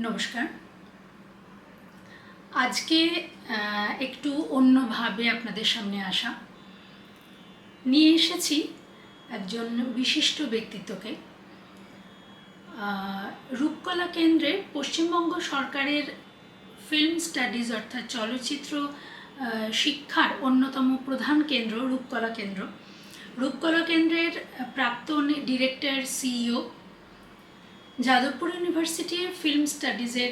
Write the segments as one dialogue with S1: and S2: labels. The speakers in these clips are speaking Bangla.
S1: নমস্কার। আজকে একটু অন্যভাবে আপনাদের সামনে নিয়ে এসেছি একজন বিশিষ্ট ব্যক্তিত্বকে। রূপকলা কেন্দ্রের পশ্চিমবঙ্গ সরকারের ফিল্ম স্টাডিজ অর্থাৎ চলচ্চিত্র শিক্ষার অন্যতম প্রধান কেন্দ্র রূপকলা কেন্দ্র। রূপকলা কেন্দ্রের প্রাক্তন ডিরেক্টর, সিইও, যাদবপুর ইউনিভার্সিটির ফিল্ম স্টাডিজের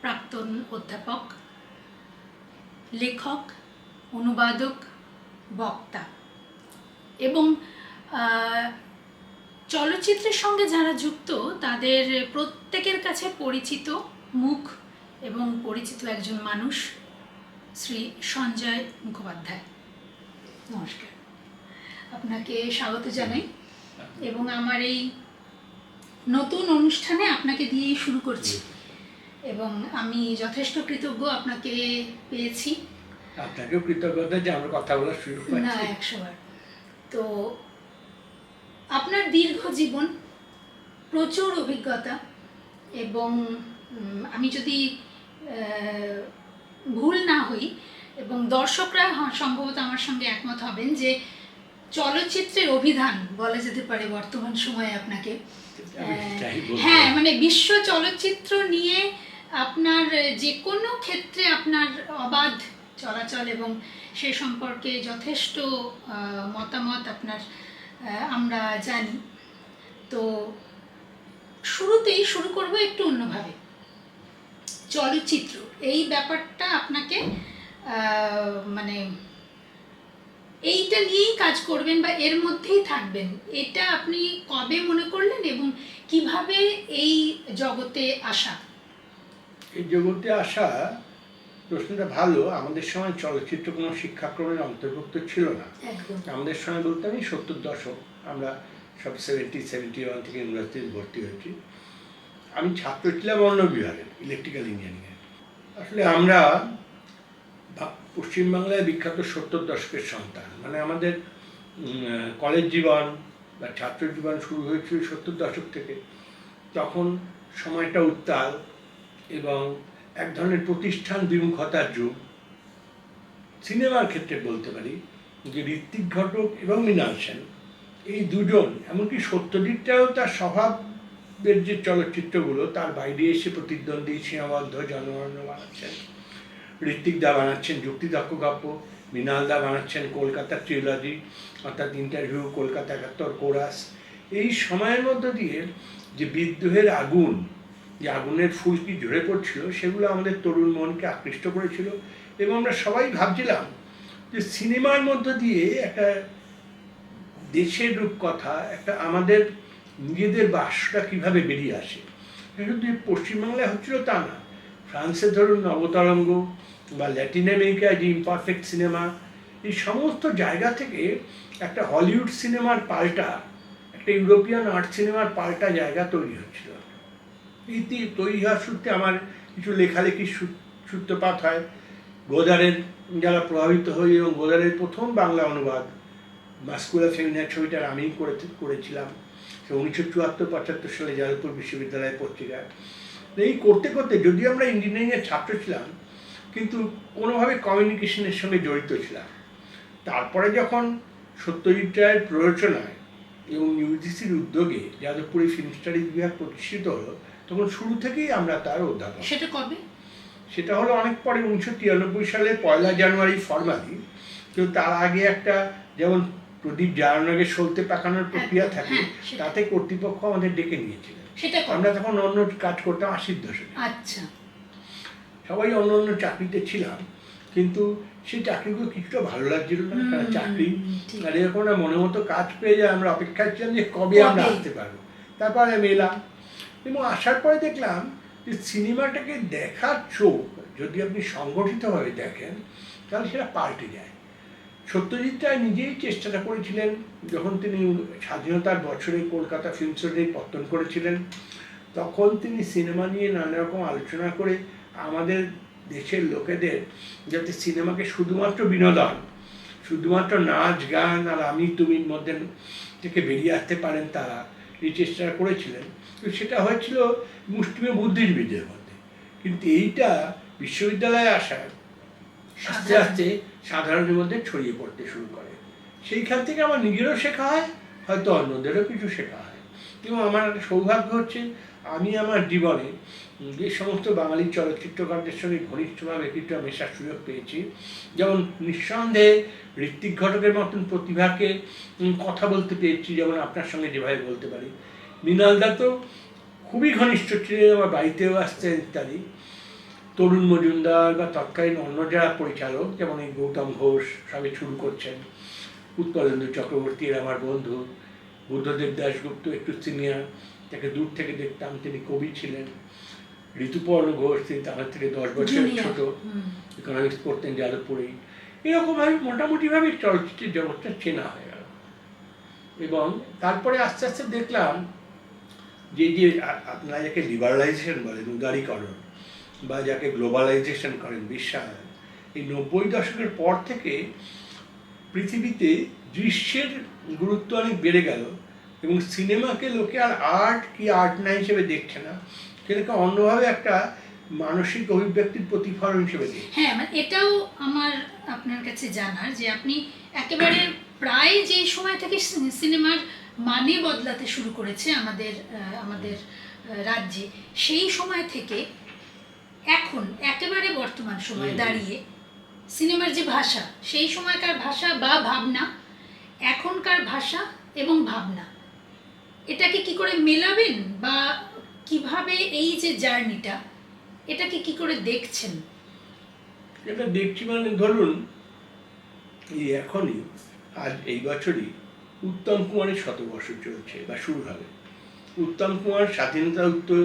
S1: প্রাক্তন অধ্যাপক, লেখক, অনুবাদক, বক্তা এবং চলচ্চিত্রের সঙ্গে যারা যুক্ত তাদের প্রত্যেকের কাছে পরিচিত মুখ এবং পরিচিত একজন মানুষ, শ্রী সঞ্জয় মুখোপাধ্যায়। নমস্কার, আপনাকে স্বাগত জানাই এবং আমার এই নতুন অনুষ্ঠানে আপনাকে দিয়েই শুরু করছি এবং আমি যথেষ্ট কৃতজ্ঞ আপনাকে পেয়েছি।
S2: আপনাকেও কৃতজ্ঞতা যে আমরা কথা বলার সুযোগ পাচ্ছি।
S1: না, 100 বার। তো আপনার দীর্ঘ জীবন, প্রচুর অভিজ্ঞতা এবং আমি যদি ভুল না হই এবং দর্শকরা সম্ভবত আমার সঙ্গে একমত হবেন যে চলচ্চিত্রের অভিধান বলা যেতে পারে বর্তমান সময়ে আপনাকে। হ্যাঁ, মানে বিশ্ব চলচ্চিত্র নিয়ে আপনার যে কোনো ক্ষেত্রে আপনার অবাধ চলাচল এবং সে সম্পর্কে যথেষ্ট মতামত আপনার আমরা জানি। তো শুরুতেই শুরু করব একটু অন্যভাবে। চলচ্চিত্র এই ব্যাপারটা আপনাকে মানে এইটা নিয়েই কাজ করবেন বা এর মধ্যেই থাকবেন, এটা আপনি কবে মনে করলেন এবং কিভাবে এই জগতে আসা?
S2: এই জগতে আসা প্রশ্নটা ভালো। আমাদের সময় চলচ্চিত্র কোনো শিক্ষাক্রমের অন্তর্ভুক্ত ছিল না। আমাদের সময় বলতে আমি 70 দশক, আমরা সব 71 থেকে ইউনিভার্সিটিতে ভর্তি হয়েছি। আমি ছাত্র ছিলাম অন্য বিভাগের, ইলেকট্রিক্যাল ইঞ্জিনিয়ারিং। আসলে আমরা পশ্চিমবাংলায় বিখ্যাত 70 দশকের সন্তান। মানে আমাদের কলেজ জীবন বা ছাত্র জীবন শুরু হয়েছিল 70 দশক থেকে। তখন সময়টা উত্তাল এবং এক ধরনের প্রতিষ্ঠান বিমুখতার যুগ। সিনেমার ক্ষেত্রে বলতে পারি যে ঋত্বিক ঘটক এবং মৃণাল সেন, এই দুজন, এমনকি সত্যজিৎটাও তার স্বভাবের যে চলচ্চিত্রগুলো তার বাইরে এসে প্রতিদ্বন্দ্বী, সীমাবদ্ধ, জনগণনা বানাচ্ছেন। ঋত্বিক দা বানাচ্ছেন যুক্তিদক্ষ গল্প, মৃণাল দা বানাচ্ছেন কলকাতা ট্রিলজি অর্থাৎ ইন্টারভিউ, কলকাতা 71, কোরাস। এই সময়ের মধ্য দিয়ে যে বিদ্রোহের আগুন, যে আগুনের ফুলকি ঝরে পড়ছিল, সেগুলো আমাদের তরুণ মনকে আকৃষ্ট করেছিল এবং আমরা সবাই ভাবছিলাম যে সিনেমার মধ্য দিয়ে একটা দেশের রূপকথা, একটা আমাদের নিজেদের বাসটা কীভাবে বেরিয়ে আসে। শুধু পশ্চিমবাংলায় হচ্ছিল তা না, ফ্রান্সে ধরুন নবতরঙ্গ বা ল্যাটিন আমেরিকায় যে ইমপারফেক্ট সিনেমা, এই সমস্ত জায়গা থেকে একটা হলিউড সিনেমার পাল্টা, একটা ইউরোপিয়ান আর্ট সিনেমার পাল্টা জায়গা তৈরি হচ্ছিল। ইতি তৈরি হওয়ার সূত্রে আমার কিছু লেখালেখির সূত্রপাত হয়। গোদারের যারা প্রভাবিত হই এবং গোদারের প্রথম বাংলা অনুবাদ মাস্কুলা ফেমিনা ছবিটার আমিই করেছিলাম, সে 1974-75 সালে যাদবপুর বিশ্ববিদ্যালয়ের পত্রিকায়। এই করতে করতে, যদিও আমরা ইঞ্জিনিয়ারিংয়ের ছাত্র ছিলাম, কিন্তু কোনোভাবে কমিউনিকেশনের সঙ্গে জড়িত ছিলাম। তারপরে যখন সত্যজিৎ রায়ের প্ররোচনায় এবং ইউজিসির উদ্যোগে যাদবপুরে ফিল্ম স্টাডিজ বিভাগ প্রতিষ্ঠিত হলো, তখন শুরু থেকেই আমরা তার অধ্যাপক।
S1: সেটা কবে?
S2: সেটা হলো অনেক পরে, 1993 সালের 1 জানুয়ারি ফর্মালি। কিন্তু তার আগে একটা, যেমন প্রদীপ জ্বালানোর আগে সলতে পাকানোর প্রক্রিয়া থাকে, তাতে কর্তৃপক্ষ আমাদের ডেকে নিয়েছিলেন। আমরা তখন অন্য কাজ করতাম 80-র দশকে।
S1: আচ্ছা,
S2: সবাই অন্য অন্য চাকরিতে ছিলাম, কিন্তু সেই চাকরিগুলো কিছুটা ভালো লাগছিল না। কারণ চাকরি আর এরকম না, মনের মতো কাজ পেয়ে যায়, আমরা অপেক্ষা ছিলাম যে কবে আমরা আসতে পারবো। তারপর আমি এলাম এবং আসার পরে দেখলাম যে সিনেমাটাকে দেখার চোখ যদি আপনি সংগঠিতভাবে দেখেন তাহলে সেটা পাল্টে যায়। সত্যজিৎ রায় নিজেই চেষ্টাটা করেছিলেন, যখন তিনি স্বাধীনতার বছরে কলকাতা ফিল্ম সোসাইটি পত্তন করেছিলেন, তখন তিনি সিনেমা নিয়ে নানা রকম আলোচনা করে আমাদের দেশের লোকেদের যাতে সিনেমাকে শুধুমাত্র বিনোদন, শুধুমাত্র নাচ গান আর আমি তুমির মধ্যে থেকে বেরিয়ে আসতে পারেন তারা, এই চেষ্টা করেছিলেন। তো সেটা হয়েছিল মুষ্টিমেয় বুদ্ধিজীবীদের মধ্যে। কিন্তু এইটা বিশ্ববিদ্যালয়ে আসার আস্তে আস্তে সাধারণের মধ্যে ছড়িয়ে পড়তে শুরু করে। সেইখান থেকে আমার নিজেরও শেখা হয়, হয়তো অন্যদেরও কিছু শেখা হয়। এবং আমার সৌভাগ্য হচ্ছে আমি আমার জীবনে যে সমস্ত বাঙালি চলচ্চিত্রকারদের সঙ্গে ঘনিষ্ঠভাবে কিছুটা মেশার সুযোগ পেয়েছি, যেমন নিঃসন্দেহে ঋত্বিক ঘটকের মতন প্রতিভাকে কথা বলতে পেরেছি, যেমন আপনার সঙ্গে যেভাবে বলতে পারি। মৃণাল দা তো খুবই ঘনিষ্ঠ ছিলেন, আমার বাড়িতেও আসতেন ইত্যাদি। তরুণ মজুমদার বা তৎকালীন অন্য যারা পরিচালক, যেমন এই গৌতম ঘোষ সবে শুরু করছেন, উৎপলেন্দু চক্রবর্তী আমার বন্ধু, বুদ্ধদেব দাশগুপ্ত একটু সিনিয়র, তাকে দূর থেকে দেখতাম, তিনি কবি ছিলেন। ঋতুপর্ণ ঘোষ, তিনি আমার থেকে 10 বছরের ছোট, ইকোনমিক্স পড়তেন যাদবপুরেই। এরকমভাবে মোটামুটিভাবে চলচ্চিত্রের জগৎটা চেনা হয়ে গেল। এবং তারপরে আস্তে আস্তে দেখলাম যে যে আপনারা যাকে লিবারালাইজেশন বলেন, উদারীকরণ, বা যাকে গ্লোবালাইজেশন করেন, বিশ্বায়ন, এই 90 দশকের পর থেকে পৃথিবীতে দৃশ্যের গুরুত্ব অনেক বেড়ে গেল এবং সিনেমাকে লোকে আর আর্ট কি আর্ট না হিসেবে দেখছে না, সেটাকে অন্যভাবে একটা মানসিক অভিব্যক্তির প্রতিফলন হিসেবে দেখছে।
S1: হ্যাঁ, মানে এটাও আমার আপনার কাছে জানার যে আপনি একেবারে প্রায় যে সময় থেকে সিনেমার মানে বদলাতে শুরু করেছে আমাদের রাজ্যে, সেই সময় থেকে এখন একেবারে বর্তমান সময়ে দাঁড়িয়ে সিনেমার যে ভাষা, সেই সময়কার ভাষা বা ভাবনা, এখনকার ভাষা এবং ভাবনা, এটাকে কি করে মেলাবেন, বা কিভাবে এই যে জার্নিটা, এটাকে কি করে দেখছেন?
S2: এটা দেখছি মানে ধরুন এই এখনই আজ এই বছরই উত্তম কুমারের শতবর্ষ চলছে বা শুরু হবে। উত্তম কুমার স্বাধীনতা উত্তর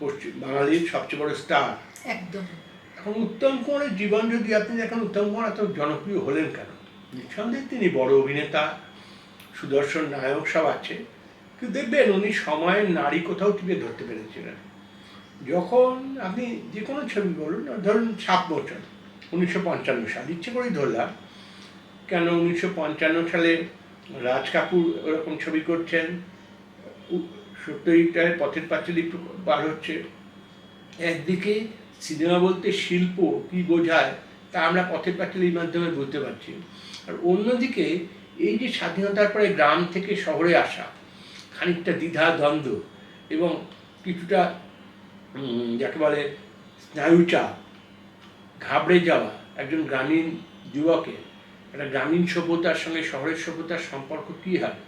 S2: পশ্চিম বাঙালির সবচেয়ে বড় স্টার।
S1: একদম।
S2: এখন উত্তম কুমারের জীবন যদি আপনি দেখেন, উত্তম কুমার এত জনপ্রিয় হলেন কেন? নিঃসন্দেহে তিনি বড় অভিনেতা, সুদর্শন নায়ক সব আছে, কিন্তু দেখবেন উনি সময়ের নারী কোথাও টিপে ধরতে পেরেছিলেন। যখন আপনি যে কোনো ছবি বলুন, ধরুন 7 বছর 1955 সাল, ইচ্ছে করেই ধরলাম, কেন 1955 সালে রাজ কাপুর ওরকম ছবি করছেন, সত্যজিৎ পথের পাঁচালী বার হচ্ছে। একদিকে সিনেমা বলতে শিল্প কি বোঝায় তা আমরা পথের পাঁচালীর মাধ্যমে বুঝতে পারছি, আর অন্যদিকে এই যে স্বাধীনতার পরে গ্রাম থেকে শহরে আসা, খানিকটা দ্বিধা দ্বন্দ্ব এবং কিছুটা যাকে বলে স্নায়ুচাপ, ঘাবড়ে যাওয়া একজন গ্রামীণ যুবকের, একটা গ্রামীণ সভ্যতার সঙ্গে শহরের সভ্যতার সম্পর্ক কী হয়,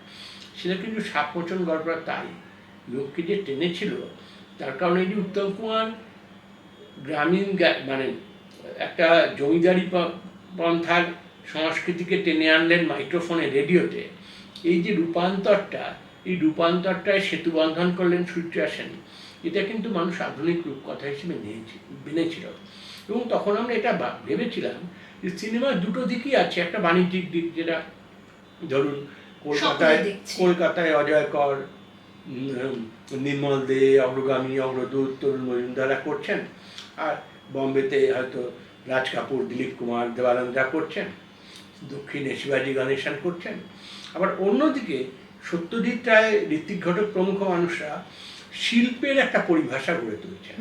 S2: সেটা কিন্তু সাপমোচন গল্পটা তাই লোককে যে টেনেছিল। তার কারণে এই যে উত্তম কুমার গ্রামীণ মানে একটা জমিদারি পন্থার সংস্কৃতিকে টেনে আনলেন মাইক্রোফোনে, রেডিওতে, এই যে রূপান্তরটা, এই রূপান্তরটায় সেতু বন্ধন করলেন সূর্যা সেন, এটা কিন্তু মানুষ আধুনিক রূপকথা হিসেবে মেনেছিল। এবং তখন আমরা এটা ভেবেছিলাম যে সিনেমার দুটো দিকই আছে, একটা বাণিজ্যিক দিক, যেটা ধরুন কলকাতায় অজয় কর, নির্মল দে, অগ্রগামী, অগ্রদূত, তরুণ মজুমদাররা করছেন, আর বম্বেতে হয়তো রাজ কাপুর, দিলীপ কুমার, দেবানন্দরা করছেন, দক্ষিণে শিবাজি গণেশন করছেন। আবার অন্যদিকে সত্যজিৎ রায়, ঋত্বিক ঘটক প্রমুখ মানুষরা শিল্পের একটা পরিভাষা গড়ে তুলছেন।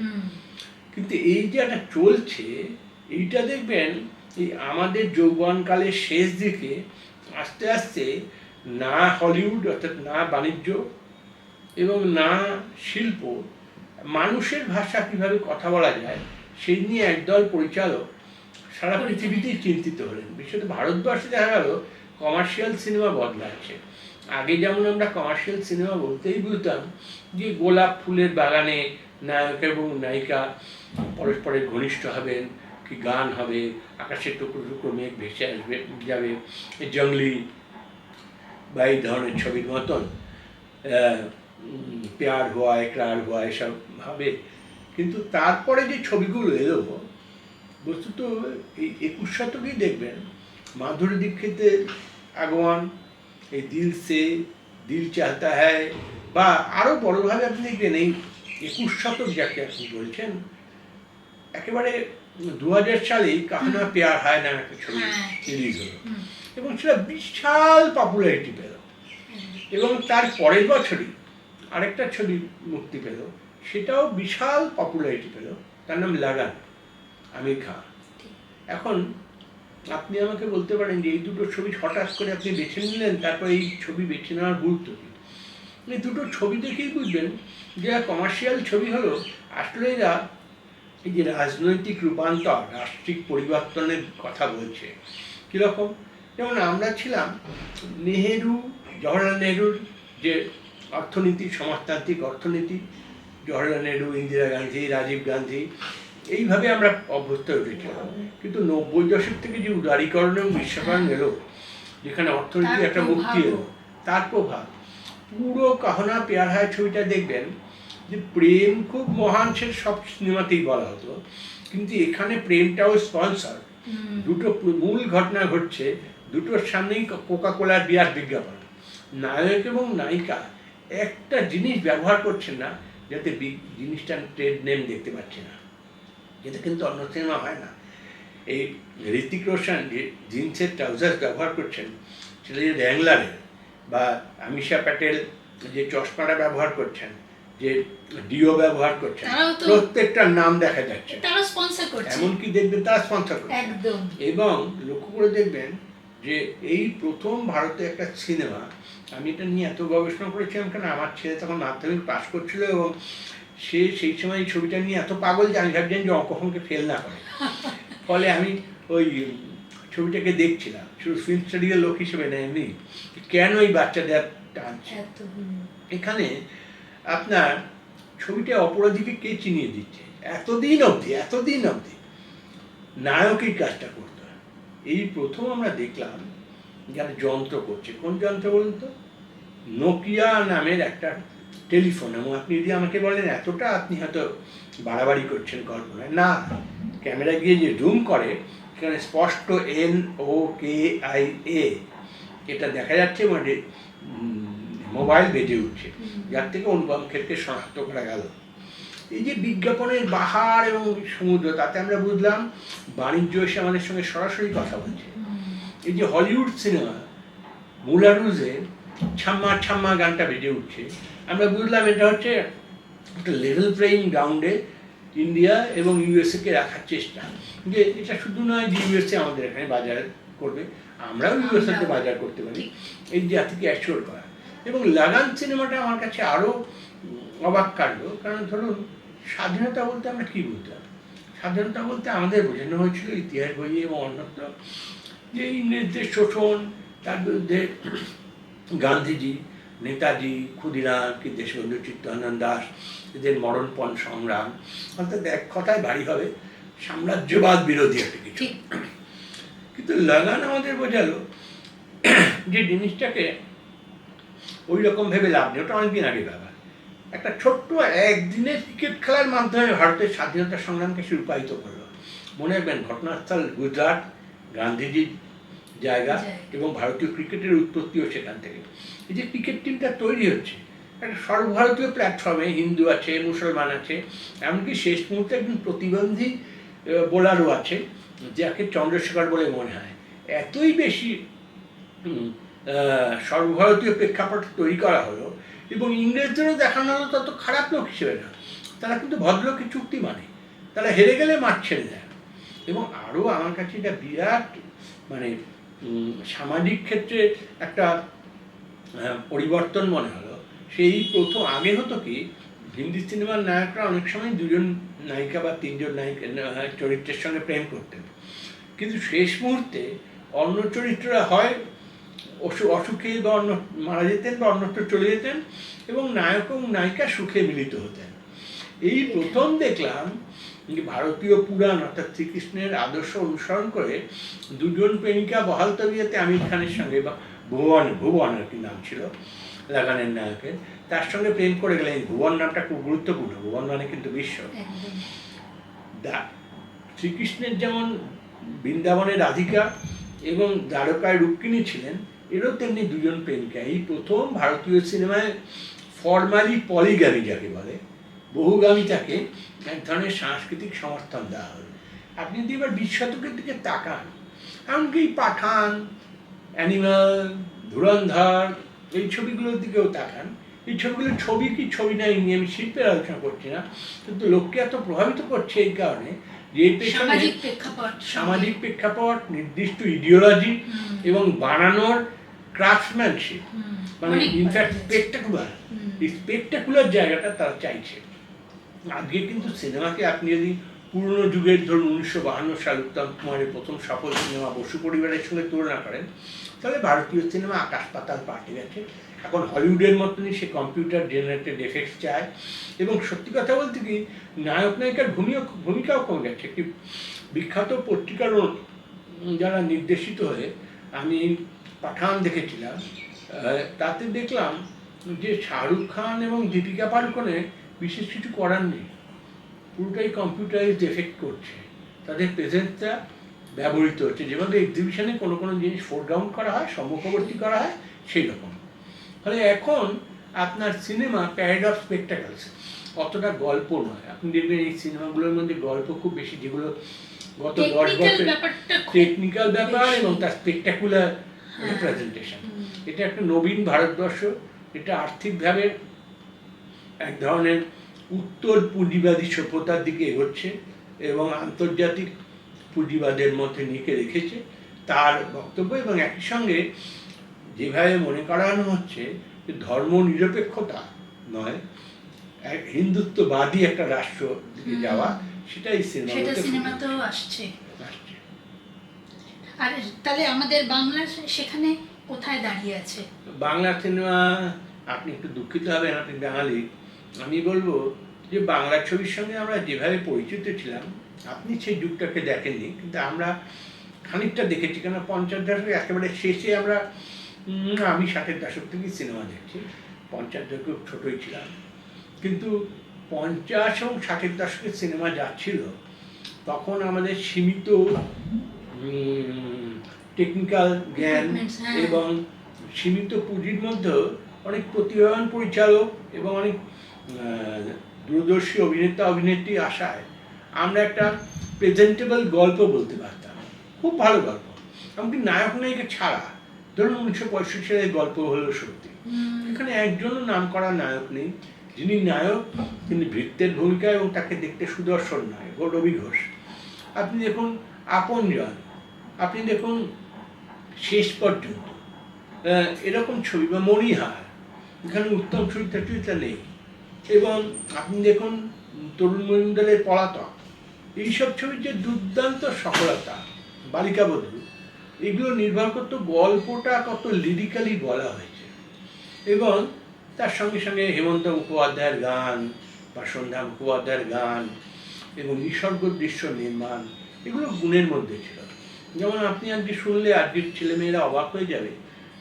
S2: কিন্তু এই যে একটা চলছে, এইটা দেখবেন এই আমাদের যৌবনকালের শেষ দিকে আস্তে আস্তে না হলিউড অর্থাৎ না বাণিজ্য এবং না শিল্প, মানুষের ভাষা কিভাবে কথা বলা যায় সেই নিয়ে একদল পরিচালক সারা পৃথিবীতেই চিন্তিত হলেন। বিশেষত ভারতবর্ষে দেখা গেল কমার্শিয়াল সিনেমা বদলাচ্ছে। আগে যেমন আমরা কমার্শিয়াল সিনেমা বলতেই বুঝতাম যে গোলাপ ফুলের বাগানে নায়ক এবং নায়িকা পরস্পরের ঘনিষ্ঠ হবেন, কি গান হবে, আকাশের টুকরো টুকরো মেঘ ভেসে আসবে যাবে, জঙ্গলি বা এই ধরনের ছবির মতন, প্যার হওয়া, একরার হওয়া, এসব হবে। কিন্তু তারপরে যে ছবিগুলো এলো, বস্তুত এই 21 শতকেই দেখবেন মাধুরী দীক্ষিতের আগমন, এই দিল সে, দিল চাহতা হ্যায়, বা আরও বড়োভাবে আপনি দেখবেন এই 21 শতক যাকে আপনি বলছেন, একেবারে 2000 সালেই কাহনা প্যার হায় নামে একটা ছবি রিলিজ হলো এবং সেটা বিশাল পপুলারিটি পেল। এবং তার পরের বছরই আরেকটা ছবি মুক্তি পেল, সেটাও বিশাল পপুলারিটি পেল, তার নাম লাগান, আমির খান। এখন আপনি আমাকে বলতে পারেন যে এই দুটো ছবি হঠাৎ করে আপনি বেছে নিলেন, তারপর এই ছবি বেছে নেওয়ার গুরুত্ব কী? এই দুটো ছবি দেখেই বুঝবেন যে কমার্শিয়াল ছবি হলো আসলে এরা এই যে রাজনৈতিক রূপান্তর, রাষ্ট্রিক পরিবর্তনের কথা বলছে। কীরকম? যেমন আমরা ছিলাম নেহেরু, জওহরলাল নেহরুর যে অর্থনীতি, সমাজতান্ত্রিক অর্থনীতি, জওহরলাল নেহরু, ইন্দিরা গান্ধী, রাজীব গান্ধী, এইভাবে আমরা অভ্যস্ত হয়ে উঠেছিলাম। কিন্তু 90 দশক থেকে যে উদারীকরণ এবং বিশ্বকরণ এলো, যেখানে অর্থনীতি একটা মুক্তি এলো, তার প্রভাব পুরো কাহনা প্যার হ্যায় ছবিটা দেখবেন যে প্রেম খুব মহান, সে সব সিনেমাতেই বলা হতো, কিন্তু এখানে প্রেমটাও স্পন্সর। দুটো মূল ঘটনা ঘটছে, দুটোর সামনেই কোকা কোলার বিয়ার বিজ্ঞাপন। নায়ক এবং নায়িকা একটা জিনিস ব্যবহার করছেন না যাতে জিনিসটার ট্রেড নেম দেখতে পাচ্ছে না, এটা কিন্তু অন্য সিনেমা হয় না। এই ঋতিক রোশন যে জিন্সের ট্রাউজার ব্যবহার করছেন, সেটা যে র্যাংলারের, বা আমিষা প্যাটেল যে চশমাটা ব্যবহার করছেন, যে ডিও ব্যবহার করছেন, প্রত্যেকটার নাম দেখা যাচ্ছে, এমনকি দেখবেন তারা স্পন্সর করছে। এবং লক্ষ্য করে দেখবেন যে এই প্রথম ভারতে একটা সিনেমা, আমি এটা নিয়ে এত গবেষণা করেছিলাম কারণ আমার ছেলে তখন মাধ্যমিক পাশ করছিল, এবং সে সেই সময় এই ছবিটা নিয়ে এত পাগল যে আমি ভাবছেন যে অঙ্ককে ফেল না করে। ফলে আমি ওই ছবিটাকে দেখছিলাম শুধু ফিল্ম স্টাডির লোক হিসেবে না, এমনি কেন এই বাচ্চাদের টানছে। এখানে আপনার ছবিটা অপরাধীকে কে চিনিয়ে দিচ্ছে, এতদিন অবধি নায়কের কাজটা করতে হয়। এই প্রথম আমরা দেখলাম যারা যন্ত্র করছে। কোন যন্ত্র বলুন তো? নোকিয়া নামের একটা টেলিফোন। এবং আপনি যদি আমাকে বলেন এতটা আপনি হয়তো বাড়াবাড়ি করছেন কল্পনায়, না, ক্যামেরা গিয়ে যে জুম করে সেখানে স্পষ্ট NOKIA এটা দেখা যাচ্ছে, মানে মোবাইল বেজে উঠছে, যার থেকে অনুপম খেরকে শনাক্ত করা গেল। এই যে বিজ্ঞাপনের বাহার এবং সমুদ্র, তাতে আমরা বুঝলাম বাণিজ্য এসে আমাদের সঙ্গে সরাসরি কথা বলছে। এই যে হলিউড সিনেমা মুলারুজে ছাম্মা ছাম্মা গানটা বেজে উঠছে, আমরা বুঝলাম এটা হচ্ছে একটা লেভেল প্লেইং গ্রাউন্ডে ইন্ডিয়া এবং USA-কে রাখার চেষ্টা। যে এটা শুধু নয় যে USA আমাদের এখানে বাজার করবে, আমরাও USA-তে বাজার করতে পারি, এই জাতিকে অ্যাসিওর করা। এবং লাগান সিনেমাটা আমার কাছে আরও অবাক কাটলো, কারণ ধরুন স্বাধীনতা বলতে আমরা কী বুঝতাম? স্বাধীনতা বলতে আমাদের বোঝানো হয়েছিল ইতিহাস বইয়ে এবং অন্যত্র যে ইংরেজদের শোষণ, তার বিরুদ্ধে গান্ধীজি, নেতাজি, ক্ষুদিরাম, কি দেশবন্ধু চিত্তরঞ্জন দাস, এদের মরণপণ সংগ্রাম, অর্থাৎ এক কথায় ভারী হবে সাম্রাজ্যবাদ বিরোধী একটা কিছু। কিন্তু লাগান আমাদের বোঝালো যে জিনিসটাকে ওই রকম ভেবে লাভ নেই, ওটা অনেকদিন আগে ব্যাপার। একটা ছোট্ট একদিনের ক্রিকেট খেলার মাধ্যমে ভারতের স্বাধীনতা সংগ্রামকে রূপায়িত করলো। মনে রাখবেন ঘটনাস্থল গুজরাট, গান্ধীজির জায়গা, এবং ভারতীয় ক্রিকেটের উৎপত্তিও সেখান থেকে। এই যে ক্রিকেট টিমটা তৈরি হচ্ছে একটা সর্বভারতীয় প্ল্যাটফর্মে, হিন্দু আছে, মুসলমান আছে, এমনকি শেষ মুহূর্তে একজন প্রতিবন্ধী বোলারও আছে যাকে চন্দ্রশেখর বলে মনে হয়। এতই বেশি সর্বভারতীয় প্রেক্ষাপট তৈরি করা হলো, এবং ইংরেজদেরও দেখানো হলো তত খারাপ লোক হিসেবে না, তারা কিন্তু ভদ্রলোকের চুক্তি মানে, তারা হেরে গেলে মাঠ ছেড়ে দেয়। এবং আরও আমার কাছে এটা বিরাট মানে সামাজিক ক্ষেত্রে একটা পরিবর্তন মনে হলো। সেই প্রথম, আগে হতো কি হিন্দি সিনেমার নায়করা অনেক সময় দুজন নায়িকা বা তিনজন চরিত্রের সঙ্গে প্রেম করতেন, কিন্তু শেষ মুহূর্তে অন্য চরিত্ররা হয় অসুখে বা অন্য মারা যেতেন বা অন্যত্র চলে যেতেন, এবং নায়ক এবং নায়িকা সুখে মিলিত হতেন। এই প্রথম দেখলাম ভারতীয় পুরাণ অর্থাৎ শ্রীকৃষ্ণের আদর্শ অনুসরণ করে দুজন প্রেমিকা বহাল তবিয়তে আমির খানের সঙ্গে, বা ভুবন আর কি নাম ছিল লাগানের নায়কের, তার সঙ্গে প্রেম করে গেলেন। ভুবন নামটা খুব গুরুত্বপূর্ণ, ভুবন মানে কিন্তু বিশ্ব। শ্রীকৃষ্ণের যেমন বৃন্দাবনের রাধিকা এবং দ্বারকায় রুক্মিণী ছিলেন, এরও তেমনি দুজন প্রেমিকা। এই প্রথম ভারতীয় সিনেমায় ফর্মালি পলিগামি যাকে বলে, বহুগামিতাকে এক ধরনের সাংস্কৃতিক সমর্থন দেওয়া হল। আপনি যদি এবার 20 শতকের দিকে তাকান, এমনকি পাঠান, অ্যানিমাল, ধুরন্ধর এই ছবিগুলোর দিকেও তাকান, এই ছবিগুলো ছবি কি ছবি নাই নিয়ে আমি শিল্পের আলোচনা করছি না, কিন্তু লোককে এত প্রভাবিত করছে এই কারণে যে এর পেছনে সামাজিক প্রেক্ষাপট, নির্দিষ্ট ইডিওলজি এবং বানানোর ক্রাফটম্যানশিপ, মানে ইনফ্যাক্ট স্পেকটাকুলার জায়গাটা তারা চাইছে। আজকে কিন্তু সিনেমাকে আপনি যদি পুরনো যুগের ধরুন 1952 সাল উত্তম কুমারের প্রথম সফল সিনেমা বসু পরিবারের সঙ্গে তুলনা করেন, তাহলে ভারতীয় সিনেমা আকাশ পাতাল পাল্টে গেছে। এখন হলিউডের মতনই সে কম্পিউটার জেনারেটেড এফেক্টস চায়, এবং সত্যি কথা বলতে কি নায়ক নায়িকার ভূমিকাও কমে গেছে। একটি বিখ্যাত পত্রিকার যারা নির্দেশিত হয়ে আমি পাঠান দেখেছিলাম, তাতে দেখলাম যে শাহরুখ খান এবং দীপিকা পাড়ুকোনের বিশেষ কিছু করার নেই, পুরোটাই কম্পিউটারাইজড এফেক্ট করছে, তাদের প্রেজেন্সটা ব্যবহৃত হচ্ছে, যেভাবে এক্সিবিশনে কোনো কোনো জিনিস ফোরগ্রাউন্ড করা হয়, সম্মুখবর্তী করা হয়, সেই রকম। ফলে এখন আপনার সিনেমা প্যারেড অফ স্পেকটাকলস, অতটা গল্প নয়। আপনি দেখবেন এই সিনেমাগুলোর মধ্যে গল্প খুব বেশি, যেগুলো গত 10 বছর টেকনিক্যাল ব্যাপার এবং তার স্পেকটাকুলার রিপ্রেজেন্টেশন। এটা একটা নবীন ভারতবর্ষ, এটা আর্থিকভাবে এক ধরনের উত্তর পুঁজিবাদী সভ্যতার দিকে এগোচ্ছে এবং আন্তর্জাতিক পুঁজিবাদের মধ্যে নিকে রেখেছে তার বক্তব্য, এবং একই সঙ্গে যেভাবে মনে করানো হচ্ছে যে ধর্ম নিরপেক্ষতা নয়, এক হিন্দুত্ববাদী একটা রাষ্ট্র দিকে যাওয়া, সেটা এই
S1: সিনেমাতেও আসছে। আর তাহলে আমাদের বাংলা সেখানে কোথায় দাঁড়িয়ে আছে?
S2: বাংলা সিনেমা, আপনি একটু দুঃখিত হবেন, আপনি বাঙালি, আমি বলবো যে বাংলা ছবির সঙ্গে আমরা যেভাবে পরিচিত ছিলাম, আপনি সেই যুগটাকে দেখেননি, কিন্তু আমরা খানিকটা দেখেছি। কেন 50 দশকের একেবারে শেষে আমরা, আমি 60-এর দশক থেকেই সিনেমা দেখছি, 50 দশকে খুব ছোটোই ছিলাম, কিন্তু 50 এবং 60-এর দশকের সিনেমা যাচ্ছিল তখন আমাদের সীমিত টেকনিক্যাল জ্ঞান এবং সীমিত পুঁজির মধ্যে অনেক প্রতিভাবান পরিচালক এবং অনেক দূরদর্শী অভিনেতা অভিনেত্রী আসায় আমরা একটা প্রেজেন্টেবল গল্প বলতে পারতাম, খুব ভালো গল্প। এমনকি নায়ক নায়িকা ছাড়া, ধরুন 1965 সালের গল্প হলো সত্যি, এখানে একজনও নাম করা নায়ক নেই, যিনি নায়ক তিনি ভৃত্যের ভূমিকা এবং তাকে দেখতে সুদর্শন নায়ক রবি ঘোষ। আপনি দেখুন আপনজন, আপনি দেখুন শেষ পর্যন্ত, এরকম ছবি, বা মণিহার, এখানে উত্তম চরিত্রটা নেই, এবং আপনি দেখুন তরুণ মজুমদারের পলাতক, এইসব ছবির যে দুর্দান্ত সফলতা, বালিকা বধূ, এগুলো নির্ভর করতো গল্পটা কত লিরিক্যালি বলা হয়েছে, এবং তার সঙ্গে সঙ্গে হেমন্ত মুখোপাধ্যায়ের গান বা সন্ধ্যা মুখোপাধ্যায়ের গান এবং নিসর্গ দৃশ্য নির্মাণ, এগুলো গুণের মধ্যে ছিল। যেমন আপনি আজকে শুনলে আজকের ছেলেমেয়েরা অবাক হয়ে যাবে,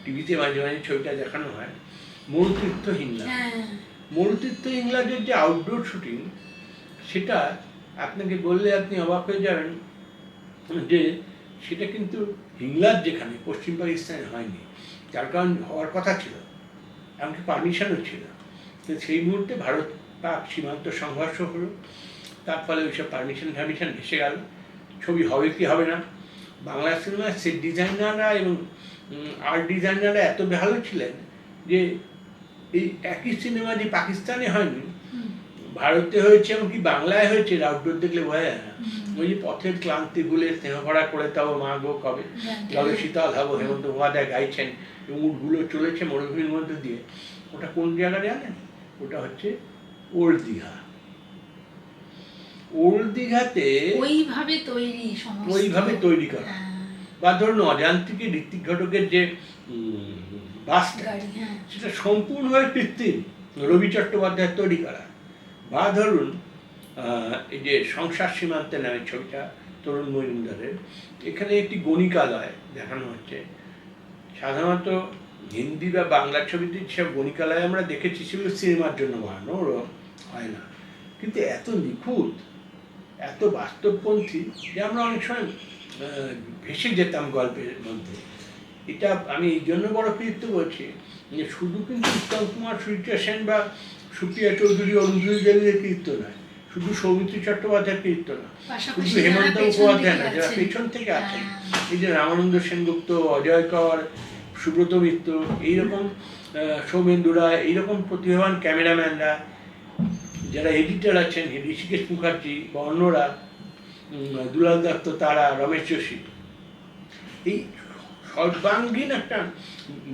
S2: টিভিতে মাঝে মাঝে ছবিটা দেখানো হয়, মরুতীর্থ হিংলাজ। মরুতীর্থ হিংলাজের যে আউটডোর শুটিং, সেটা আপনাকে বললে আপনি অবাক হয়ে যাবেন যে সেটা কিন্তু হিংলাজ যেখানে পশ্চিম পাকিস্তানে হয়নি, যার কারণ হওয়ার কথা ছিল, এমনকি পারমিশনও ছিল, কিন্তু সেই মুহূর্তে ভারত পাক সীমান্ত সংঘর্ষ হলো, তার ফলে ওইসব পারমিশন ভেসে গেল, ছবি হবে কি হবে না। বাংলা সিনেমার সেট ডিজাইনাররা এবং আর্ট ডিজাইনাররা এত ভালো ছিলেন যে এই একই সিনেমা যে পাকিস্তানে হয়নি, ভারতে হয়েছে, এমনকি বাংলায় হয়েছে, আউটডোর দেখলে বোঝা যায় না। ওই যে পথের ক্লান্তি ভুলে স্নেহ ভরা করে তাও মা গো কবে, জলে শীতল হবো, হেমন্ত মুখোপাধ্যায় গাইছেন, উটগুলো চলেছে মরুভূমির মধ্যে দিয়ে, ওটা কোন জায়গা জানেন? ওটা হচ্ছে ওল্ড দীঘা। ওল্ড দীঘাতে ওইভাবে তৈরি করা, বা ধরুন অজান্তিকে ঋত্বিক ঘটকের যে বাসটা, সেটা সম্পূর্ণভাবে কৃত্রিম, রবি চট্টোপাধ্যায়ের তৈরি করা। বা ধরুন এই যে সংসার সীমান্তে নামের ছবিটা তরুণ মজুমদারের, এখানে একটি গণিকালয় দেখানো হচ্ছে। সাধারণত হিন্দি বা বাংলা ছবিতে সব গণিকালয় আমরা দেখেছি, সেগুলো সিনেমার জন্য বানানো, হয় না, কিন্তু এত নিখুঁত, এত বাস্তবপন্থী যে আমরা অনেক সময় ভেসে যেতাম গল্পের মধ্যে। এটা আমি এই জন্য বড় কৃতিত্ব বলছি যে শুধু কিন্তু উত্তম কুমার, সুচিত্রা সেন বা সুপ্রিয়া চৌধুরী, অরুণধুরি দেবীদের কৃতিত্ব নয়, শুধু সৌমিত্রী চট্টোপাধ্যায়ের কৃতিত্ব না, শুধু হেমন্ত মুখোপাধ্যায় না, যারা পেছন থেকে আছেন, এই যে রামানন্দ সেনগুপ্ত, অজয় কর, সুব্রত মিত্র, এইরকম সৌমেন্দু রায়, এইরকম প্রতিভাবান ক্যামেরাম্যানরা, যারা এডিটর আছেন, ঋষিকেশ মুখার্জি বা অন্যরা, দুলাল দত্ত, তারা, রমেশ যোশী, এই সর্বাঙ্গীন একটা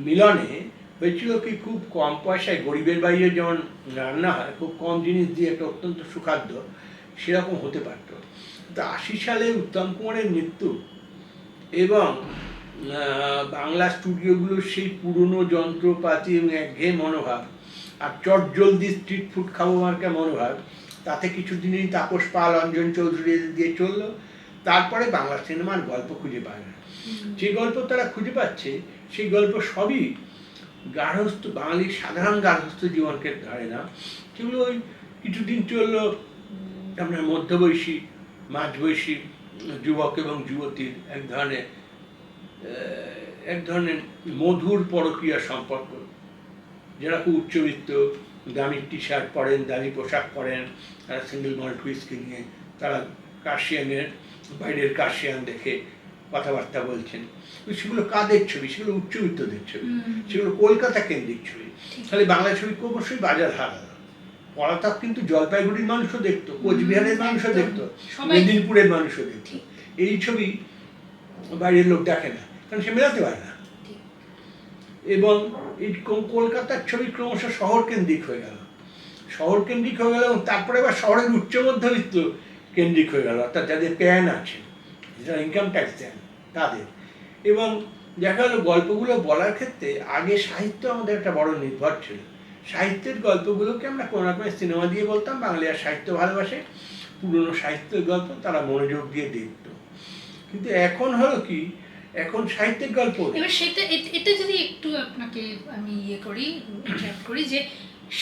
S2: মিলনে হয়েছিল কি খুব কম পয়সায় গরিবের বাইরে যেমন রান্না হয়, খুব কম জিনিস দিয়ে একটা অত্যন্ত সুখাদ্য, সেরকম হতে পারত। তো 80 সালে উত্তম কুমারের মৃত্যু এবং বাংলা স্টুডিওগুলোর সেই পুরনো যন্ত্রপাতি এবং একঘেয়ে মনোভাব আর চটজলদি স্ট্রিট ফুড খাবো মার্কা মনোভাব, তাতে কিছু দিনই তাপস পাল, অঞ্জন চৌধুরী দিয়ে চললো। তারপরে বাংলা সিনেমার গল্প খুঁজে পায় না। যে গল্প তারা খুঁজে পাচ্ছে সেই গল্প সবই গার্হস্থ্য, বাঙালির সাধারণ গার্হস্থ্য জীবনকে ধরে না। সেগুলো ওই কিছুদিন চললো আপনার মধ্যবয়সী, মাঝবয়সী যুবক এবং যুবতীর এক ধরনের মধুর পরকীয়া সম্পর্ক, যারা খুব উচ্চবিত্ত, দামি টি শার্ট পরেন, দামি পোশাক পরেন, তারা সিঙ্গেল মল্ট হুইস্কি নিয়ে তারা কার্শিয়ানের বাইরের কার্শিয়ান দেখে কথাবার্তা বলছেন। সেগুলো কাদের ছবি? সেগুলো উচ্চবিত্তদের ছবি, সেগুলো কলকাতা কেন্দ্রিক ছবি। তাহলে বাংলা ছবি অবশ্যই বাজার হারালো। পলাতক কিন্তু জলপাইগুড়ির মানুষও দেখতো, কোচবিহারের মানুষও দেখতো, মেদিনীপুরের মানুষও দেখতো। এই ছবি বাইরের লোক দেখে না, কারণ সে মেলাতে পারে না। এবং এই কলকাতার ছবি ক্রমশ শহর কেন্দ্রিক হয়ে গেল, এবং তারপরে আবার শহরের উচ্চ মধ্যবিত্ত কেন্দ্রিক হয়ে গেল, অর্থাৎ যাদের প্যান আছে, যারা ইনকাম ট্যাক্স দেন তাদের। এবং দেখা গেল গল্পগুলো বলার ক্ষেত্রে আগে সাহিত্য আমাদের একটা বড় নির্ভর ছিল। সাহিত্যের গল্পগুলোকে আমরা কোনো রকমের সিনেমা দিয়ে বলতাম, বাংলার সাহিত্য ভালোবাসে, পুরনো সাহিত্যের গল্প তারা মনোযোগ দিয়ে দেখত। কিন্তু এখন হলো কি, এখন সাহিত্যের গল্প,
S1: এবার সেটা এটা যদি একটু আপনাকে আমি ইন্টারাপ্ট করি যে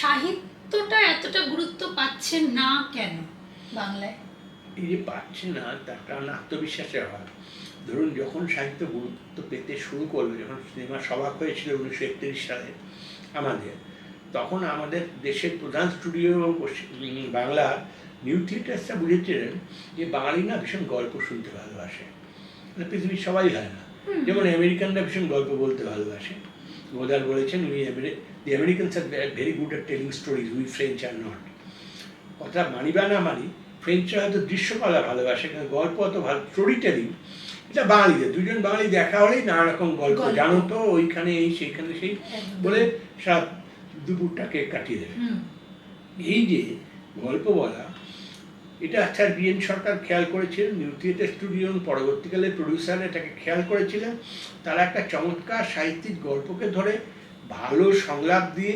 S1: সাহিত্যটা এতটা গুরুত্ব পাচ্ছে না কেন বাংলায়?
S2: এই যে পাচ্ছে না তার কারণ আত্মবিশ্বাসের অভাব। ধরুন যখন সাহিত্য গুরুত্ব পেতে শুরু করলো, যখন সিনেমা সবাক হয়েছিল 1931 সালে আমাদের, তখন আমাদের দেশের প্রধান স্টুডিও এবং বাংলা নিউ থিয়েটার্সটা বুঝেছিলেন যে বাঙালি না ভীষণ গল্প শুনতে ভালোবাসে, পৃথিবীর সবাই হয় না। যেমন আমেরিকানরা ভীষণ গল্প বলতে ভালোবাসে। গোদার বলেছেন, the Americans are very good at telling stories, we French are not. কথা মানি বা না মানি, ফ্রেঞ্চরা হয়তো দৃশ্যকলা ভালোবাসে, কিন্তু গল্প অত ভালো, স্টোরি টেলিং এটা বাঙালিদের। দুজন বাঙালি দেখা হলেই নানা রকম গল্প, জানো তো ওইখানে এই সেইখানে সেই বলে সব দুপুরটাকে কাটিয়ে দেবে। এই যে গল্প বলা, এটা স্যার বি.এন. সরকার খেয়াল করেছিলেন, নিউ থিয়েটার স্টুডিও, পরবর্তীকালে প্রডিউসার এটাকে খেয়াল করেছিলেন। তারা একটা চমৎকার সাহিত্যিক গল্পকে ধরে ভালো সংলাপ দিয়ে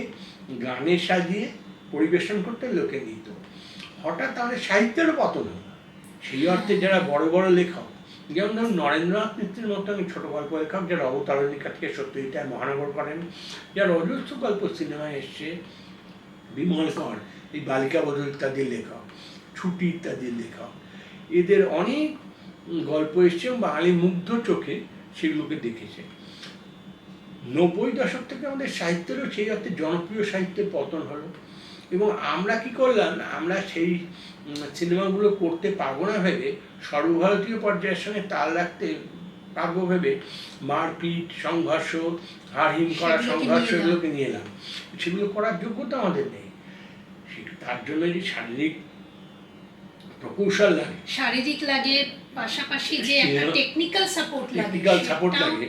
S2: গানে সাজিয়ে পরিবেশন করতে লোকে নিত। হঠাৎ আমাদের সাহিত্যেরও পতন হলো। সেই অর্থে যারা বড় বড় লেখক, যেমন ধরুন নরেন্দ্রনাথ মিত্রের মতন ছোট গল্প লেখক, যারা অবতারণিকা থেকে সত্যজিৎ মহানগর করেন, যারা অজস্র গল্প সিনেমায় এসছে, বিমল কর, এই বালিকা বধূ ইত্যাদির লেখক, ছুটি ইত্যাদির লেখক, এদের অনেক গল্প এসছে এবং বাঙালি মুগ্ধ চোখে সেগুলোকে দেখেছে। 90 দশক থেকে আমাদের সাহিত্যেরও সেই অর্থে জনপ্রিয় সাহিত্যের পতন হলো। এবং আমরা কি করলাম, আমরা সেই সিনেমাগুলো করতে পারবো না ভেবে, সর্বভারতীয় পর্যায়ের সঙ্গে তাল রাখতে পারবো ভেবে মারপিট, সংঘর্ষ, হাড়হিম করা সংঘর্ষ, এগুলোকে নিয়ে এলাম। সেগুলো করার যোগ্যতা আমাদের নেই। তার জন্য যে শারীরিক প্রকৌশল লাগে, পাশাপাশি যে একটা টেকনিক্যাল সাপোর্ট লাগে,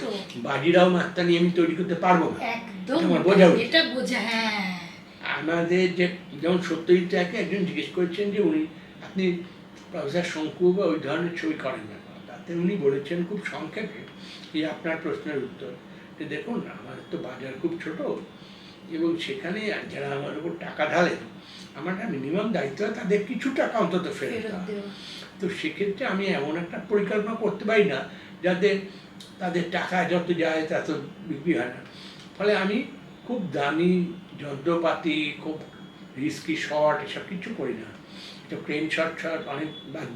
S2: বাজিরাও মাস্তানি আমি তৈরি করতে পারবো না,
S1: একদম এটা বোঝা। হ্যাঁ, আমাদের
S2: যে যেমন সত্যজিৎ রায়কে একজন জিজ্ঞেস করেছেন যে আপনি প্রফেসর শঙ্কু বা ওই ধরনের ছবি করেন না, তাতে উনি বলেছেন খুব সংক্ষেপে যে আপনার প্রশ্নের উত্তর, যে দেখুন আমাদের তো বাজার খুব ছোট, এবং সেখানে যারা আমার উপর টাকা ঢালেন, আমার একটা মিনিমাম দায়িত্ব হয় তাদের কিছু টাকা অন্তত ফেরত দেওয়া। তো সেক্ষেত্রে আমি এমন একটা পরিকল্পনা করতে পারি না যাতে তাদের টাকা যত যায় তত বিক্রি হয় না। ফলে আমি খুব দামি যন্ত্রপাতি, খুব রিস্কি শট এসব কিছু করি না, তো ক্রেন শট অনেক বাদ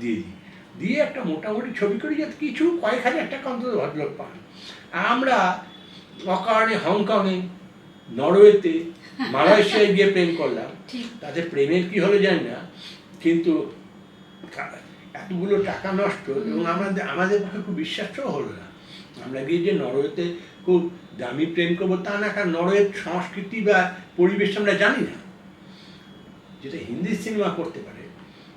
S2: দিয়ে একটা মোটামুটি ছবি করি যাতে কিছু কয়েক হাজার টাকা অন্তত ভদ্রলোক পান। আমরা অকারণে হংকংয়ে, নরওয়েতে, মালয়েশিয়ায় গিয়ে প্রেম করলাম, তাদের প্রেমের কি হলো জানি না, কিন্তু এতগুলো টাকা নষ্ট এবং আমাদের পক্ষে খুব বিশ্বাসও হলো না। আমরা গিয়ে যে নরওয়েতে খুব দামি প্রেম করবো তা না, কারণ নরওয়ের সংস্কৃতি বা পরিবেশ আমরা জানি না। যেটা হিন্দি সিনেমা করতে পারে,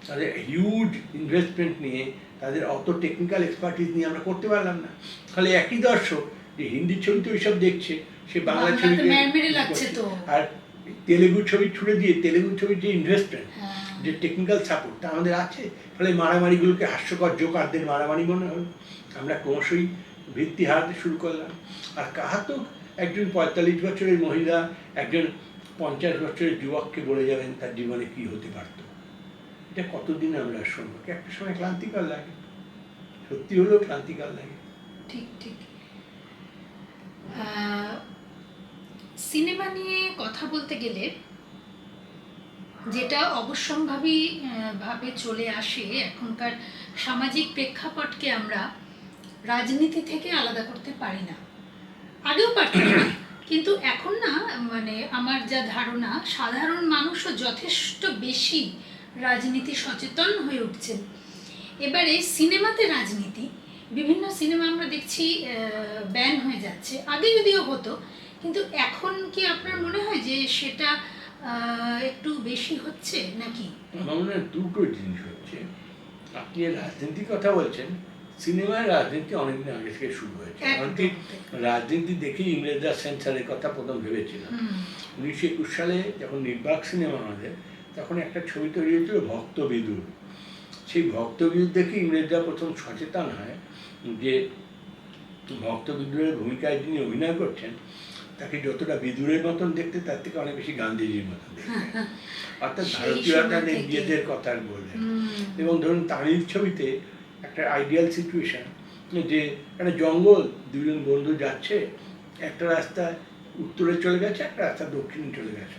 S2: তাদের হিউজ ইনভেস্টমেন্ট নিয়ে, তাদের অত টেকনিক্যাল এক্সপার্টিস নিয়ে আমরা করতে পারলাম না। তাহলে একই দর্শক যে হিন্দি ছবিতে ওইসব দেখছে, সে বাংলা ছবিতে, আর তেলেগু ছবি ছুড়ে দিয়ে তেলেগু ছবির যে ইনভেস্টমেন্ট, যে টেকনিক্যাল সাপোর্ট তা আমাদের আছে। ফলে মারামারিগুলোকে হাস্যকর জোকারদের মারামারি মনে হল, আমরা ক্রমশই ভিত্তি হারাতে শুরু করলাম। আর কাহাতক একজন 45 বছরের মহিলা একজন 50 বছরের যুবককে বলে যাবেন তার জীবনে কি হতে পারত, এটা কতদিন আমরা শুনবো? একটা সময় ক্লান্তিকর লাগে, সত্যি হলেও ক্লান্তিকর লাগে।
S1: ঠিক ঠিক। সিনেমা নিয়ে কথা বলতে গেলে যেটা অবশ্যম্ভাবী ভাবে চলে আসে, এখনকার সামাজিক প্রেক্ষাপটকে আমরা রাজনীতি থেকে আলাদা করতে পারি না। আগেও পারতাম না, কিন্তু এখন না, মানে আমার যা ধারণা, সাধারণ মানুষও যথেষ্ট বেশি রাজনীতি সচেতন হয়ে উঠছেন। এবারে সিনেমাতে রাজনীতি, বিভিন্ন সিনেমা আমরা দেখছি ব্যান হয়ে যাচ্ছে, আগে যদিও হতো, কিন্তু এখন কি আপনার মনে হয় যে সেটা একটু বেশি হচ্ছে নাকি?
S2: আমার মনে হয় দুটো জিনিস হচ্ছে। আপনি রাজনীতির কথা বলছেন, সিনেমায় রাজনীতি অনেকদিন আগে থেকে শুরু হয়েছে। এমনকি রাজনীতি দেখেই ইংরেজরা সেন্সারের কথা প্রথম ভেবেছিল। 1921 সালে যখন নির্বাক সিনেমা আমাদের, তখন একটা ছবি তৈরি হয়েছিল ভক্তবিদুর। সেই ভক্তবিদুর দেখে ইংরেজরা প্রথম সচেতন হয় যে ভক্তবিদুরের ভূমিকায় যিনি অভিনয় করছেন তাকে যতটা বিদুরের মতন দেখতে, তার থেকে অনেক বেশি গান্ধীজির মতন দেখতে। অর্থাৎ ভারতীয়তা নিজেদের কথা বললেন। এবং ধরুন তামিল ছবিতে একটা আইডিয়াল সিচুয়েশন, যে একটা জঙ্গল, দুজন বন্ধু যাচ্ছে, একটা রাস্তা উত্তরে চলে গেছে, একটা রাস্তা দক্ষিণে চলে গেছে।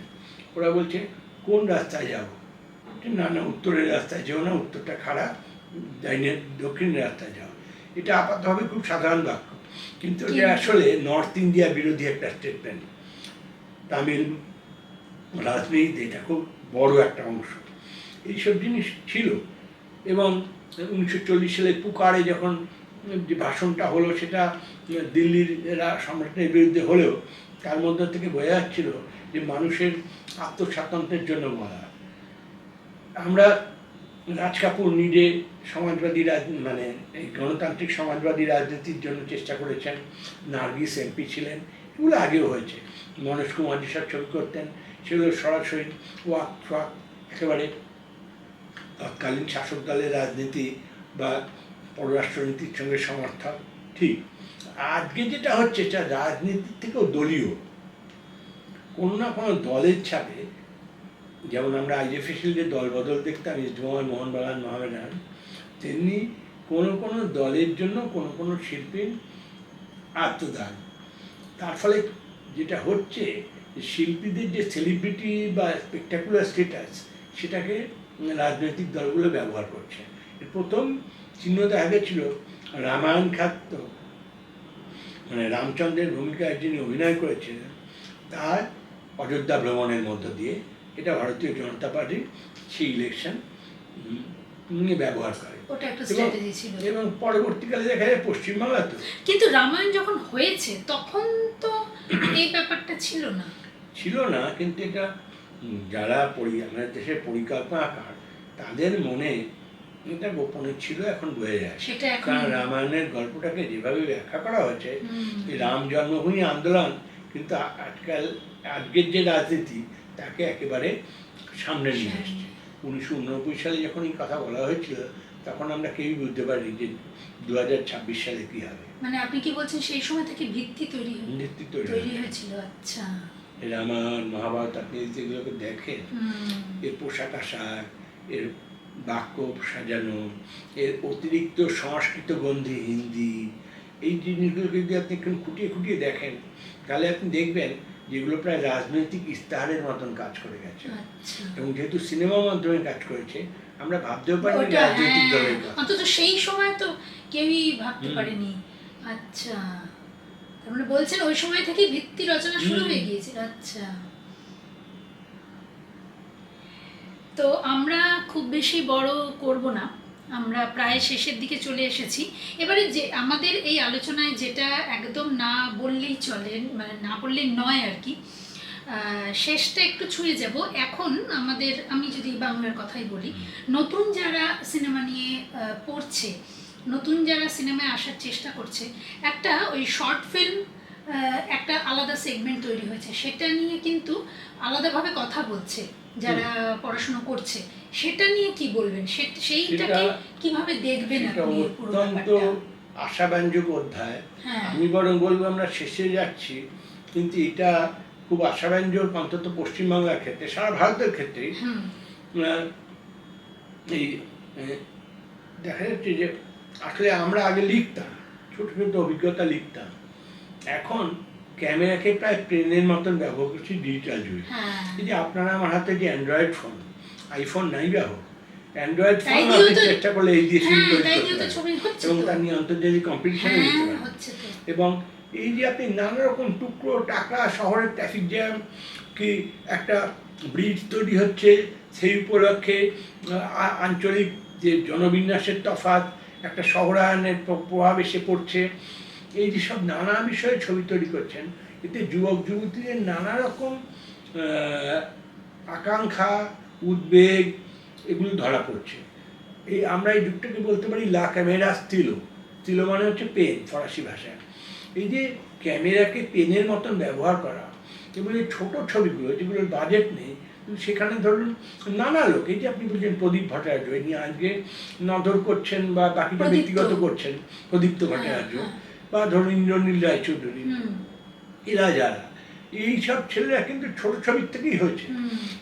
S2: ওরা বলছে কোন রাস্তায় যাবো? না না, উত্তরের রাস্তায় যেও না, উত্তরটা খারাপ, দক্ষিণের রাস্তায় যাও। এটা আপাতভাবে খুব সাধারণ বাক্য, কিন্তু এটা আসলে নর্থ ইন্ডিয়া বিরোধী একটা স্টেটমেন্ট। তামিল রাজনীতিতে এটা খুব বড় একটা অংশ। এইসব জিনিস ছিল। এবং 1940 সালে পুকারে যখন যে ভাষণটা হলো, সেটা দিল্লির সম্রাটের বিরুদ্ধে হলেও তার মধ্যে থেকে বোঝা যাচ্ছিল যে মানুষের আত্মস্বাতন্ত্র্যের জন্য বলা। আমরা রাজ কাপুর নিজে সমাজবাদী মানে এই গণতান্ত্রিক সমাজবাদী রাজনীতির জন্য চেষ্টা করেছেন, নার্গিস এমপি ছিলেন, এগুলো আগেও হয়েছে। মনোজ কুমার যেসব ছবি করতেন সেগুলো সরাসরি ওয়াক একেবারে তৎকালীন শাসক দলের রাজনীতি বা পররাষ্ট্রনীতির সঙ্গে সমর্থন। ঠিক আজকে যেটা হচ্ছে এটা রাজনীতির থেকেও দলীয়, কোনো না কোনো দলের ছাপে। যেমন আমরা আইএফএসির যে দল বদল দেখতাম, ইস্টবেঙ্গল, মোহনবাগান, মোহামেডান, তেমনি কোনো কোনো দলের জন্য কোনো কোনো শিল্পীর আত্মদান। তার ফলে যেটা হচ্ছে, শিল্পীদের যে সেলিব্রিটি বা স্পেকটাকুলার স্ট্যাটাস, সেটাকে রাজনৈতিক দলগুলো ব্যবহার করছে। এর প্রথম চিহ্ন দেখা গেছিল রামায়ণ খ্যাত, মানে রামচন্দ্রের ভূমিকায় যিনি অভিনয় করেছিলেন, তার অযোধ্যা ভ্রমণের মধ্য দিয়ে। এটা ভারতীয় জনতা পার্টি সেই ইলেকশন নিয়ে ব্যবহার করে, এবং পরবর্তীকালে দেখা যায় পশ্চিমবাংলা তো।
S1: কিন্তু রামায়ণ যখন হয়েছে তখন তো এই ব্যাপারটা ছিল না,
S2: কিন্তু এটা যারা আমাদের দেশের পরিকল্পনাকার, তাদের মনে এটা গোপনে ছিল, এখন বোঝা যায়। কারণ রামায়ণের গল্পটাকে যেভাবে ব্যাখ্যা করা হয়েছে, রাম জন্মভূমি আন্দোলন কিন্তু আজকের যে রাজনীতি তাকে একেবারে সামনে নিয়ে আসছে। 1989 সালে যখন এই কথা বলা হয়েছিল, তখন আমরা কেউই বুঝতে পারিনি যে 2026 সালে কি হবে।
S1: মানে আপনি কি বলছেন সেই সময় থেকে ভিত্তি তৈরি হয়েছিল? আচ্ছা।
S2: রামায়ণ, মহাভারত, আপনি যেগুলোকে দেখেন, এর পোশাক আশাক, এর বাক্য সাজানো, এর অতিরিক্ত সংস্কৃত গন্ধি হিন্দি, এই জিনিসগুলোকে যদি আপনি একটু খুঁটিয়ে খুঁটিয়ে দেখেন, তাহলে আপনি দেখবেন যেগুলো প্রায় রাজনৈতিক ইস্তাহারের মতন কাজ করে গেছে। এবং যেহেতু সিনেমার মাধ্যমে কাজ করেছে, আমরা ভাবতেও পারি রাজনৈতিক দলের কথা,
S1: অন্তত সেই সময় তো কেউই ভাবতে পারেনি। আচ্ছা, তার মানে বলছেন ওই সময় থেকে ভিত্তি রচনা শুরু হয়ে গিয়েছিল। আচ্ছা, তো আমরা খুব বেশি বড় করব না, আমরা প্রায় শেষের দিকে চলে এসেছি। এবারে যে আমাদের এই আলোচনায় যেটা একদম না বললেই চলে, মানে না বললেই নয় আর কি, শেষটা একটু ছুঁয়ে যাব। এখন আমাদের, আমি যদি বাংলার কথাই বলি, নতুন যারা সিনেমা নিয়ে পড়ছে, নতুন যারা সিনেমায় আসার চেষ্টা করছে, একটা ওই শর্ট ফিল্ম একটা আলাদা সেগমেন্ট তৈরি হয়েছে, সেটা নিয়ে কিন্তু আলাদাভাবে কথা বলছে যারা পড়াশোনা করছে। সেটা নিয়ে কি বলবেন? সেইটাকে কিভাবে দেখবেন আপনি? পুরো
S2: অত্যন্ত আশাব্যঞ্জক অধ্যায়। আমি বরং বলবো আমরা শেষে যাচ্ছি, কিন্তু এটা খুব আশাব্যঞ্জক, অন্তত পশ্চিমবাংলার ক্ষেত্রে, সারা ভারতের ক্ষেত্রেই। এই দেখা যাচ্ছে যে আসলে আমরা আগে লিখতাম, ছোট ছোট অভিজ্ঞতা লিখতাম, এখন ক্যামেরাকে প্রায় পেনের মতন ব্যবহার করছি ডিজিটাল যুগে। এই যে আপনারা আমার হাতে যে অ্যান্ড্রয়েড ফোন, আইফোন নাই ব্যবহার, অ্যান্ড্রয়েড ফোন আপনি চেষ্টা করলে এই দিয়ে শুরু করতে পারেন এবং তার নিয়ে আন্তর্জাতিক কম্পিটিশনে দিতে পারেন। এবং এই যে আপনি নানা রকম টুকরো টাকা, শহরের ট্রাফিক জ্যাম, কি একটা ব্রিজ তৈরি হচ্ছে সেই উপলক্ষে আঞ্চলিক যে জনবিন্যাসের তফাৎ, একটা শহরায়নের প্রভাব এসে পড়ছে, এই যে সব নানা বিষয়ে ছবি তৈরি করছেন, এতে যুবক যুবতীদের নানা রকম আকাঙ্ক্ষা, উদ্বেগ, এগুলো ধরা পড়ছে। এই আমরা এই যুগটাকে বলতে পারি লা ক্যামেরা স্টিলো। স্টিলো মানে হচ্ছে পেন ফরাসি ভাষায়। এই যে ক্যামেরাকে পেনের মতন ব্যবহার করা এবং এই ছোটো ছবিগুলো যেগুলোর বাজেট নেই, সেখানে ধরুন নানা লোক, এই যে আপনি বলছেন প্রদীপ ভট্টাচার্য, এই নিয়ে আজকে নজর করছেন বা বাকিটা ব্যক্তিগত করছেন, প্রদীপ্ত ভট্টাচার্য, বা ধরুন ইন্দ্রনীল রায়চৌধুরী, এরা যারা, এইসব ছেলেরা কিন্তু ছোট ছবির থেকেই হয়েছে।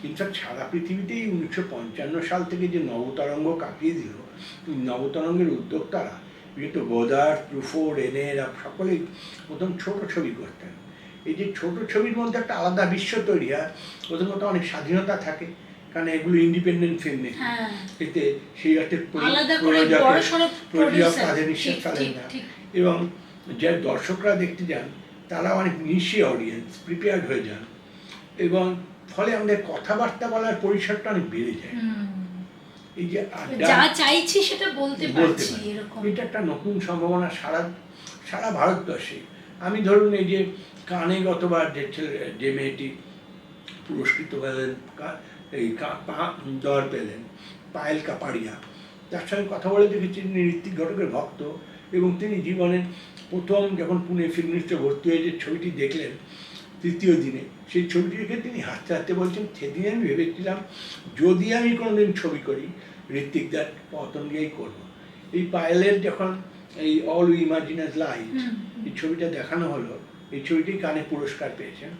S2: ইনফ্যাক্ট সারা পৃথিবীতেই 1955 সাল থেকে যে নবতরঙ্গ কাটিয়ে দিল, নবতরঙ্গের উদ্যোক্তারা, বিশেষত গোদার, ট্রুফো, রেনে, এরা সকলেই প্রথম ছোট ছবি করতেন। এই যে ছোট ছবির মধ্যে একটা আলাদা বিশ্ব তৈরি হয়, প্রথমত অনেক স্বাধীনতা থাকে, কারণ এগুলো ইন্ডিপেন্ডেন্ট ফিল্ম নেই, এতে সেই অর্থে প্রযোজক কাজে নিঃশ্বাস ফেলেন না, এবং যারা দর্শকরা দেখতে যান তারা অনেক নিশি অডিয়েন্স, প্রিপেয়ার্ড হয়ে যান, এবং ফলে আমাদের কথাবার্তা বলার পরিসরটা অনেক বেড়ে যায়। এই যে
S1: যা চাইছি সেটা বলতে পারছি,
S2: এটা একটা নতুন সম্ভাবনা সারা ভারতবর্ষে। আমি ধরুন এই যে কানে গতবার যে মেয়েটি পুরস্কৃত পেলেন, এই দর পেলেন, পায়েল কাপাড়িয়া, তার সঙ্গে কথা বলে দেখেছি, তিনি ঋত্বিক ঘটকের ভক্ত, এবং তিনি জীবনের প্রথম যখন পুনে ফিল্ম ইনস্টিটিউটে ভর্তি হয়ে যে ছবিটি দেখলেন তৃতীয় দিনে, সেই ছবিটি দেখে তিনি হাসতে হাসতে বলছেন, সেদিন আমি ভেবেছিলাম যদি আমি কোনোদিন ছবি করি ঋত্বিকদার পতন দিয়েই করবো। এই পায়েলের যখন এই all we imagine as light এই ছবিটা দেখানো হলো, এই ছবিটি কানে পুরস্কার পেয়েছেন।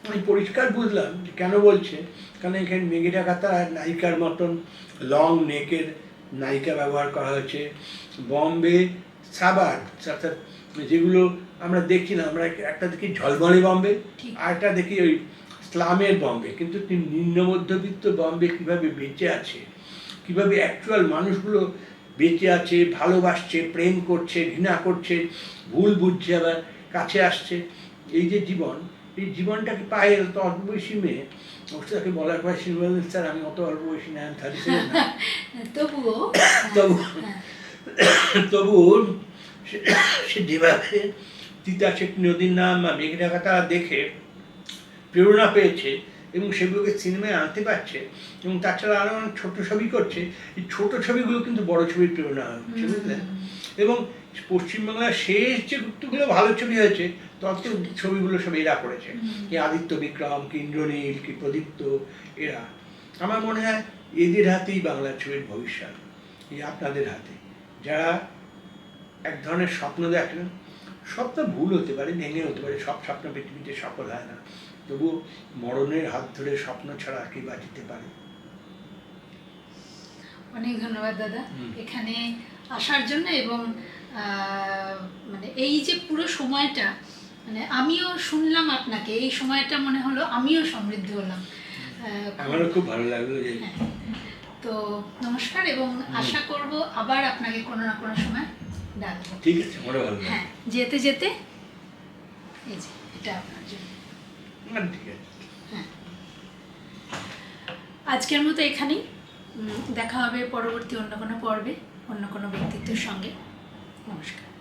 S2: আমি পরিষ্কার বুঝলাম যে কেন বলছে, কারণ এখানে মেঘেরা কাতা নায়িকার মতন লং নেকের নায়িকা ব্যবহার করা হয়েছে। বম্বে সাবার, অর্থাৎ যেগুলো আমরা দেখি না, আমরা একটা দেখি ঝলমলে বম্বে, আর একটা দেখি ওই স্লামের বম্বে, কিন্তু নিম্ন মধ্যবিত্ত বম্বে কীভাবে বেঁচে আছে, কীভাবে অ্যাকচুয়াল মানুষগুলো বেঁচে আছে, ভালোবাসছে, প্রেম করছে, ঘৃণা করছে, ভুল বুঝছে, আবার কাছে আসছে, এই যে জীবন, এই জীবনটাকে পায়ে তো অল্প বয়সী মেয়ে, অবশ্য তাকে বলার পর সে বললেন, স্যার আমি অত অল্প বয়সী না, আমি 37 না, তবুও সে যেভাবে তিতাসেক নদীর নাম বা মেঘেরা কাতা দেখে প্রেরণা পেয়েছে এবং সেগুলোকে সিনেমায় আনতে পারছে, এবং তাছাড়া আরও অনেক ছোটো ছবি করছে, এই ছোটো ছবিগুলো কিন্তু বড় ছবির প্রেরণা হচ্ছে, বুঝলেন? এবং পশ্চিমবাংলার শেষ যে গুলো ভালো ছবি হয়েছে, তত ছবিগুলো সব এরা করেছে, কি আদিত্য বিক্রম, কি ইন্দ্রনীল, কি প্রদীপ্ত, এরা। আমার মনে হয় এদের হাতেই বাংলা ছবির ভবিষ্যৎ, এই আপনাদের হাতে, যারা এক ধরনের স্বপ্ন দেখেন। স্বপ্ন ভুল হতে পারে, ভেঙে হতে পারে, সব স্বপ্ন পৃথিবীতে সফল হয় না, তবু মরণের হাত ধরে স্বপ্ন ছাড়া কি বাঁচিতে পারে।
S1: অনেক ধন্যবাদ দাদা এখানে আসার জন্য, এবং মানে এই যে পুরো সময়টা, মানে আমিও শুনলাম আপনাকে, এই সময়টা মনে হলো আমিও সমৃদ্ধ হলাম।
S2: আমারও খুব ভালো লাগলো।
S1: তো নমস্কার, এবং আশা করব আবার আপনাকে কোনো না কোনো সময় ডাকবো।
S2: ঠিক আছে, আমারও ভালো।
S1: হ্যাঁ, যেতে যেতে এই যে এটা আপনার জন্য।
S2: ঠিক আছে,
S1: হ্যাঁ, আজকের মতো এখানেই, দেখা হবে পরবর্তী অন্য কোনো পর্বে। অন্য কোনো ব্যক্তিত্বের সঙ্গে। নমস্কার।